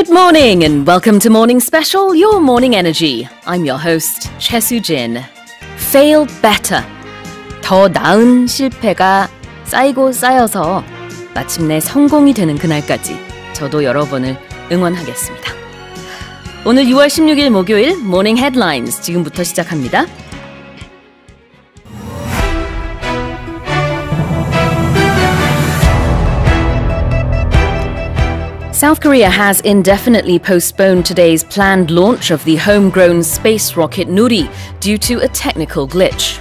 Good morning and welcome to Morning Special, your morning energy. I'm your host, Choi Soo-jin. Fail better. 더 나은 실패가 쌓이고 쌓여서 마침내 성공이 되는 그날까지 저도 여러분을 응원하겠습니다. 오늘 6월 16일 목요일 모닝 헤드라인스 지금부터 시작합니다. South Korea has indefinitely postponed today's planned launch of the homegrown space rocket Nuri due to a technical glitch.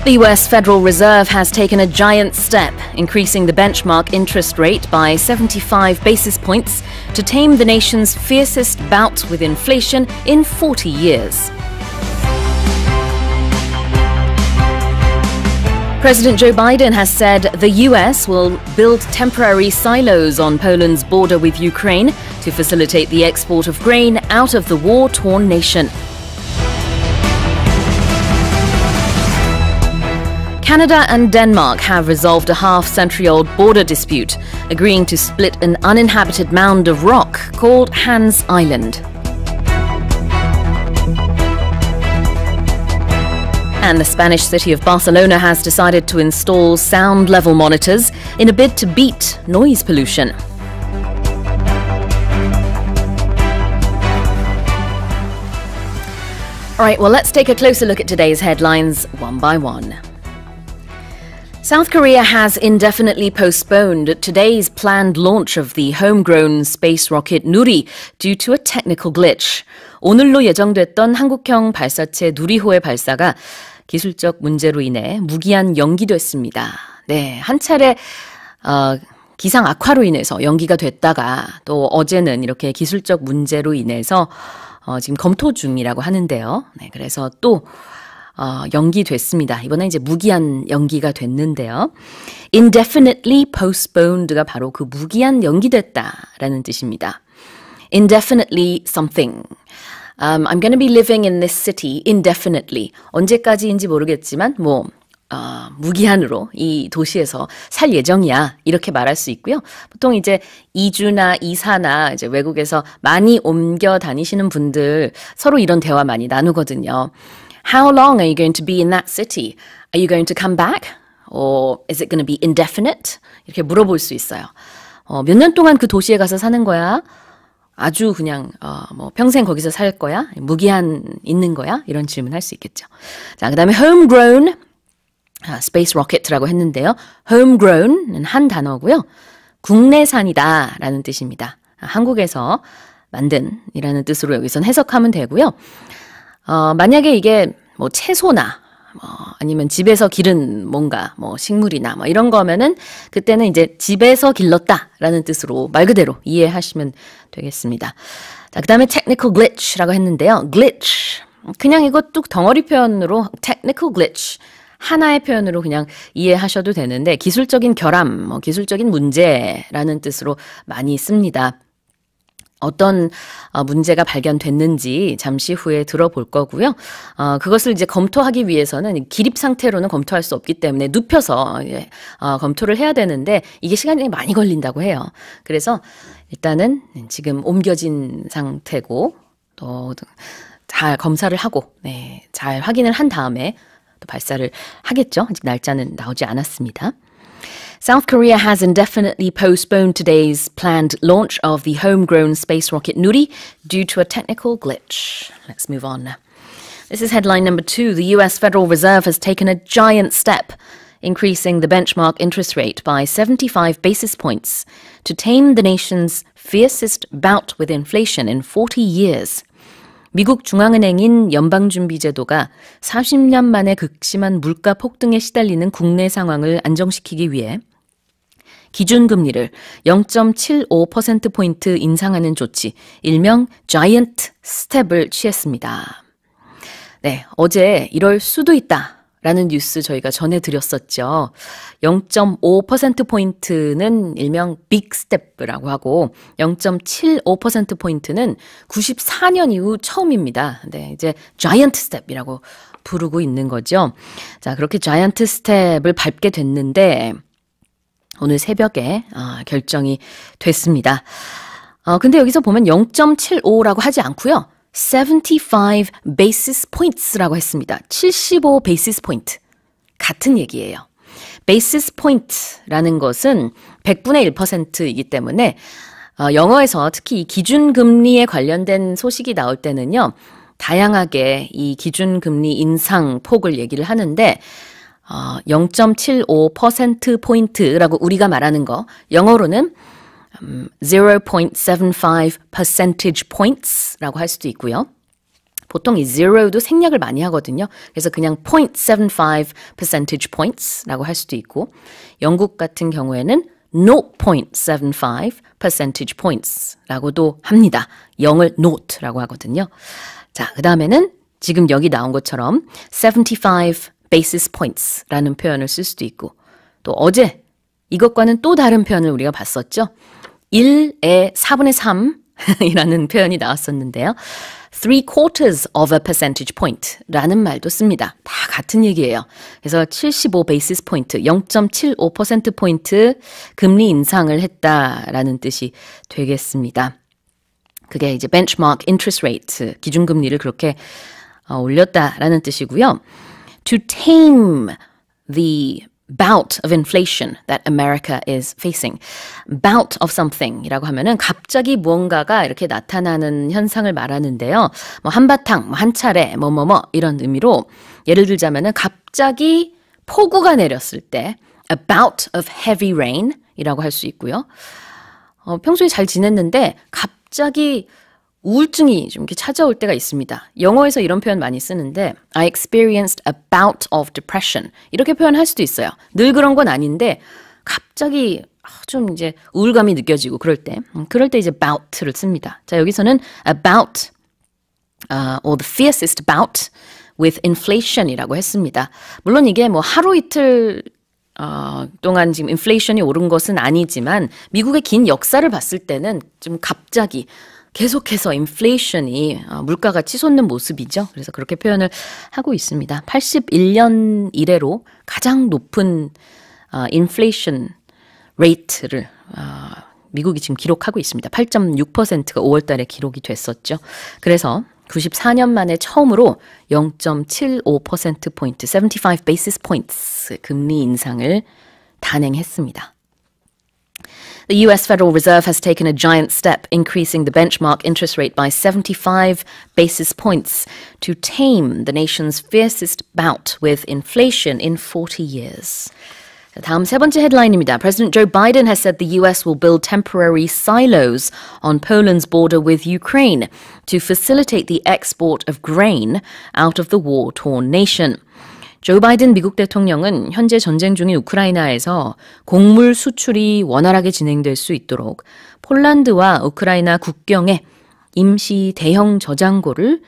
The US Federal Reserve has taken a giant step, increasing the benchmark interest rate by 75 basis points to tame the nation's fiercest bout with inflation in 40 years. President Joe Biden has said the US will build temporary silos on Poland's border with Ukraine to facilitate the export of grain out of the war-torn nation. Canada and Denmark have resolved a half-century-old border dispute, agreeing to split an uninhabited mound of rock called Hans Island. And the Spanish city of Barcelona has decided to install sound level monitors in a bid to beat noise pollution. All right, well, let's take a closer look at today's headlines one by one. South Korea has indefinitely postponed today's planned launch of the homegrown space rocket Nuri due to a technical glitch. 오늘로 예정됐던 한국형 발사체 누리호의 발사가 기술적 문제로 인해 무기한 연기됐습니다. 네, 한 차례 기상 악화로 인해서 연기가 됐다가 또 어제는 이렇게 기술적 문제로 인해서 지금 검토 중이라고 하는데요. 네, 그래서 또 연기됐습니다. 이번에 이제 무기한 연기가 됐는데요. Indefinitely postponed가 바로 그 무기한 연기됐다라는 뜻입니다. Indefinitely something. I'm going to be living in this city indefinitely. 언제까지인지 모르겠지만 무기한으로 이 도시에서 살 예정이야. 이렇게 말할 수 있고요. 보통 이제 이주나 이사나 이제 외국에서 많이 옮겨 다니시는 분들 서로 이런 대화 많이 나누거든요. How long are you going to be in that city? Are you going to come back? Or is it going to be indefinite? 이렇게 물어볼 수 있어요. 몇 년 동안 그 도시에 가서 사는 거야? 아주 그냥 평생 거기서 살 거야? 무기한 있는 거야? 이런 질문 할 수 있겠죠. 자, 그다음에 homegrown space rocket라고 했는데요. homegrown은 한 단어고요. 국내산이다라는 뜻입니다. 한국에서 만든이라는 뜻으로 여기선 해석하면 되고요. 만약에 이게 채소나 아니면 집에서 기른 뭔가 식물이나 이런 거면은 그때는 이제 집에서 길렀다라는 뜻으로 말 그대로 이해하시면 되겠습니다. 자, 그다음에 technical glitch라고 했는데요. glitch 그냥 이거 뚝 덩어리 표현으로 technical glitch 하나의 표현으로 그냥 이해하셔도 되는데 기술적인 결함, 기술적인 문제라는 뜻으로 많이 씁니다. 어떤 문제가 발견됐는지 잠시 후에 들어볼 거고요. 그것을 이제 검토하기 위해서는 기립 상태로는 검토할 수 없기 때문에 눕혀서 검토를 해야 되는데 이게 시간이 많이 걸린다고 해요. 그래서 일단은 지금 옮겨진 상태고 또 잘 검사를 하고 잘 확인을 한 다음에 또 발사를 하겠죠. 아직 날짜는 나오지 않았습니다. South Korea has indefinitely postponed today's planned launch of the homegrown space rocket Nuri due to a technical glitch. Let's move on. This is headline number 2. The US Federal Reserve has taken a giant step, increasing the benchmark interest rate by 75 basis points to tame the nation's fiercest bout with inflation in 40 years. 미국 중앙은행인 연방준비제도가 40년 만에 극심한 물가 폭등에 시달리는 국내 상황을 안정시키기 위해 기준금리를 0.75%포인트 인상하는 조치, 일명 자이언트 스텝을 취했습니다. 네, 어제 이럴 수도 있다라는 뉴스 저희가 전해드렸었죠. 0.5%포인트는 일명 빅 스텝이라고 하고 0.75%포인트는 94년 이후 처음입니다. 네, 이제 자이언트 스텝이라고 부르고 있는 거죠. 자, 그렇게 자이언트 스텝을 밟게 됐는데 오늘 새벽에 결정이 됐습니다. 근데 여기서 보면 0.75라고 하지 않고요. 75 basis points라고 했습니다. 75 basis point. 같은 얘기예요. basis point라는 것은 100분의 1%이기 때문에 영어에서 특히 이 기준금리에 관련된 소식이 나올 때는요. 다양하게 이 기준금리 인상 폭을 얘기를 하는데 0.75%포인트라고 우리가 말하는 거 영어로는 0.75 percentage points라고 할 수도 있고요. 보통 이 zero도 생략을 많이 하거든요. 그래서 그냥 0.75 percentage points라고 할 수도 있고 영국 같은 경우에는 0.75 percentage points라고도 합니다. 0을 not라고 하거든요. 자, 그 다음에는 지금 여기 나온 것처럼 75 basis points라는 표현을 쓸 수도 있고 또 어제 이것과는 또 다른 표현을 우리가 봤었죠. 1의 4분의 3이라는 표현이 나왔었는데요. 3/4 of a percentage point라는 말도 씁니다. 다 같은 얘기예요. 그래서 75 basis point, 0.75%포인트 금리 인상을 했다라는 뜻이 되겠습니다. 그게 이제 benchmark interest rate, 기준금리를 그렇게 올렸다라는 뜻이고요. To tame the bout of inflation that America is facing. bout of something 이라고 하면은 갑자기 무언가가 이렇게 나타나는 현상을 말하는데요. 뭐 한바탕, 한 차례, 이런 의미로 예를 들자면은 갑자기 폭우가 내렸을 때 a bout of heavy rain 이라고 할 수 있고요. 평소에 잘 지냈는데 갑자기 우울증이 좀 이렇게 찾아올 때가 있습니다. 영어에서 이런 표현 많이 쓰는데 I experienced a bout of depression 이렇게 표현할 수도 있어요. 늘 그런 건 아닌데 갑자기 좀 이제 우울감이 느껴지고 그럴 때 이제 bout를 씁니다. 자, 여기서는 a bout or the fiercest bout with inflation이라고 했습니다. 물론 이게 뭐 하루 이틀 동안 지금 인플레이션이 오른 것은 아니지만 미국의 긴 역사를 봤을 때는 좀 갑자기 계속해서 인플레이션이 물가가 치솟는 모습이죠. 그래서 그렇게 표현을 하고 있습니다. 81년 이래로 가장 높은 인플레이션 레이트를 미국이 지금 기록하고 있습니다. 8.6%가 5월 달에 기록이 됐었죠. 그래서 94년 만에 처음으로 0.75%포인트, 75 basis points 금리 인상을 단행했습니다. The US Federal Reserve has taken a giant step, increasing the benchmark interest rate by 75 basis points to tame the nation's fiercest bout with inflation in 40 years. 다음 세 번째 헤드라인입니다. President Joe Biden has said the US will build temporary silos on Poland's border with Ukraine to facilitate the export of grain out of the war-torn nation. 조 바이든 미국 대통령은 현재 전쟁 중인 우크라이나에서 곡물 수출이 원활하게 진행될 수 있도록 폴란드와 우크라이나 국경에 임시 대형 저장고를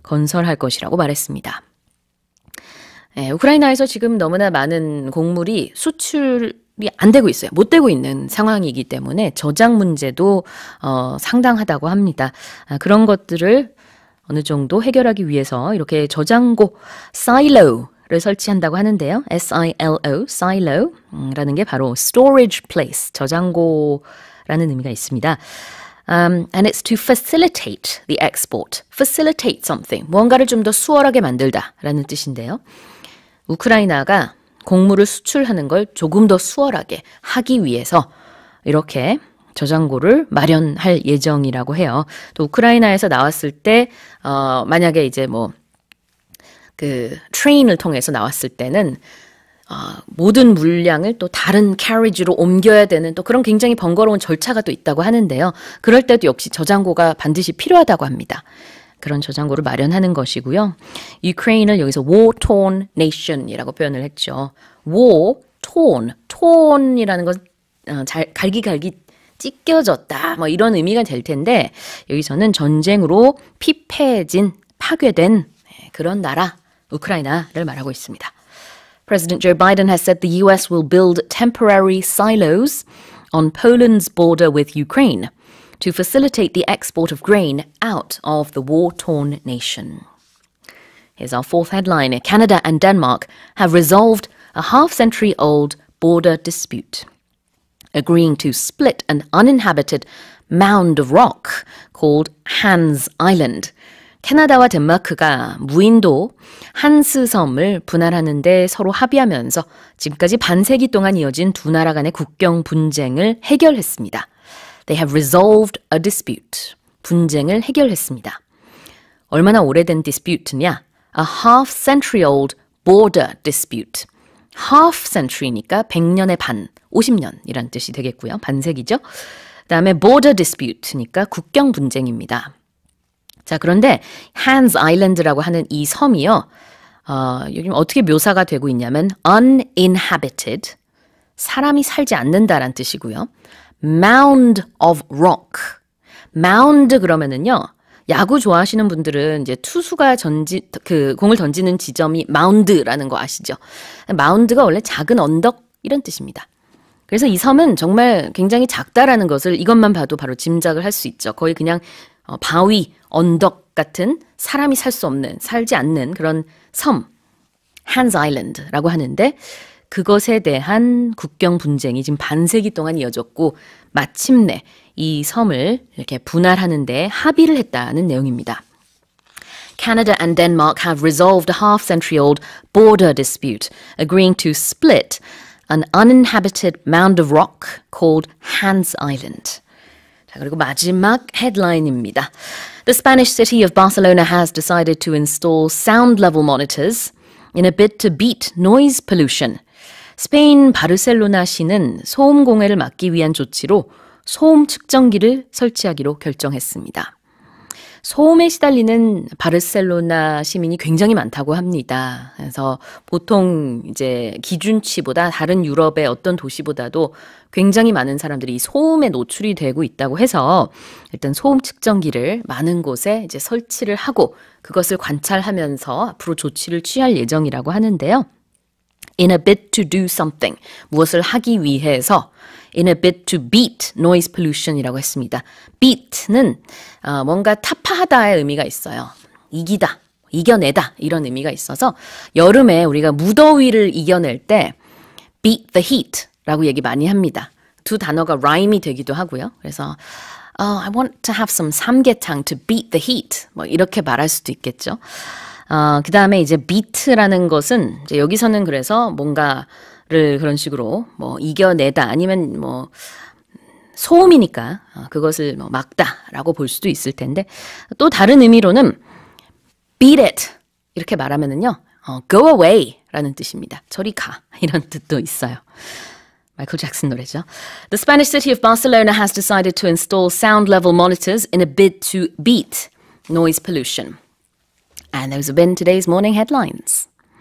건설할 것이라고 말했습니다. 우크라이나에서 지금 너무나 많은 곡물이 수출이 안 되고 있어요. 못 되고 있는 상황이기 때문에 저장 문제도 상당하다고 합니다. 그런 것들을 어느 정도 해결하기 위해서 이렇게 저장고, silo를 설치한다고 하는데요. S-I-L-O, silo라는 게 바로 storage place, 저장고라는 의미가 있습니다. And it's to facilitate the export. facilitate something. 무언가를 좀 더 수월하게 만들다라는 뜻인데요. 우크라이나가 곡물을 수출하는 걸 조금 더 수월하게 하기 위해서 이렇게 저장고를 마련할 예정이라고 해요. 또 우크라이나에서 나왔을 때 만약에 이제 트레인을 통해서 나왔을 때는 모든 물량을 또 다른 캐리지로 옮겨야 되는 또 그런 굉장히 번거로운 절차가 또 있다고 하는데요. 그럴 때도 역시 저장고가 반드시 필요하다고 합니다. 그런 저장고를 마련하는 것이고요. 유크레인을 여기서 war-torn nation이라고 표현을 했죠. war-torn, torn이라는 건 갈기갈기 찢겨졌다 이런 의미가 될 텐데 여기서는 전쟁으로 피폐해진, 파괴된 그런 나라, 우크라이나를 말하고 있습니다. President Joe Biden has said the US will build temporary silos on Poland's border with Ukraine to facilitate the export of grain out of the war-torn nation. Here's our fourth headline. Canada and Denmark have resolved a half-century-old border dispute. agreeing to split an uninhabited mound of rock called Hans Island. 캐나다와 덴마크가 무인도 한스섬을 분할하는 데 서로 합의하면서 지금까지 반세기 동안 이어진 두 나라 간의 국경 분쟁을 해결했습니다. They have resolved a dispute. 분쟁을 해결했습니다. 얼마나 오래된 dispute냐? A half century old border dispute. half century니까 100년의 반, 50년이란 뜻이 되겠고요. 반세기죠. 그다음에 border dispute니까 국경 분쟁입니다. 자, 그런데 Hans Island라고 하는 이 섬이요. 여기 어떻게 묘사가 되고 있냐면 uninhabited, 사람이 살지 않는다란 뜻이고요. mound of rock. mound 그러면은요. 야구 좋아하시는 분들은 이제 투수가 공을 던지는 지점이 마운드라는 거 아시죠? 마운드가 원래 작은 언덕 이런 뜻입니다. 그래서 이 섬은 정말 굉장히 작다라는 것을 이것만 봐도 바로 짐작을 할 수 있죠. 거의 그냥 바위, 언덕 같은 사람이 살지 않는 그런 섬, Hans Island라고 하는데 그것에 대한 국경 분쟁이 지금 반세기 동안 이어졌고 마침내 이 섬을 이렇게 분할하는 데 합의를 했다는 내용입니다. Canada and Denmark have resolved a half-century-old border dispute, agreeing to split an uninhabited mound of rock called Hans Island. 자, 그리고 마지막 헤드라인입니다. The Spanish city of Barcelona has decided to install sound level monitors in a bid to beat noise pollution. 스페인 바르셀로나 시는 소음 공해를 막기 위한 조치로 소음 측정기를 설치하기로 결정했습니다. 소음에 시달리는 바르셀로나 시민이 굉장히 많다고 합니다. 그래서 보통 이제 기준치보다 다른 유럽의 어떤 도시보다도 굉장히 많은 사람들이 소음에 노출이 되고 있다고 해서 일단 소음 측정기를 많은 곳에 이제 설치를 하고 그것을 관찰하면서 앞으로 조치를 취할 예정이라고 하는데요. In a bid to do something, 무엇을 하기 위해서 in a bid to beat noise pollution이라고 했습니다. beat는 뭔가 타파하다의 의미가 있어요. 이기다, 이겨내다 이런 의미가 있어서 여름에 우리가 무더위를 이겨낼 때 beat the heat라고 얘기 많이 합니다. 두 단어가 rhyme이 되기도 하고요. 그래서 I want to have some 삼계탕 to beat the heat 뭐 이렇게 말할 수도 있겠죠. 그 다음에 이제 beat라는 것은 이제 여기서는 그래서 뭔가를 그런 식으로 뭐 이겨내다 아니면 뭐 소음이니까 그것을 뭐 막다라고 볼 수도 있을 텐데 또 다른 의미로는 beat it 이렇게 말하면은요 go away라는 뜻입니다. 저리 가 이런 뜻도 있어요. 마이클 잭슨 노래죠. The Spanish city of Barcelona has decided to install sound level monitors in a bid to beat noise pollution. And those have been today's morning headlines.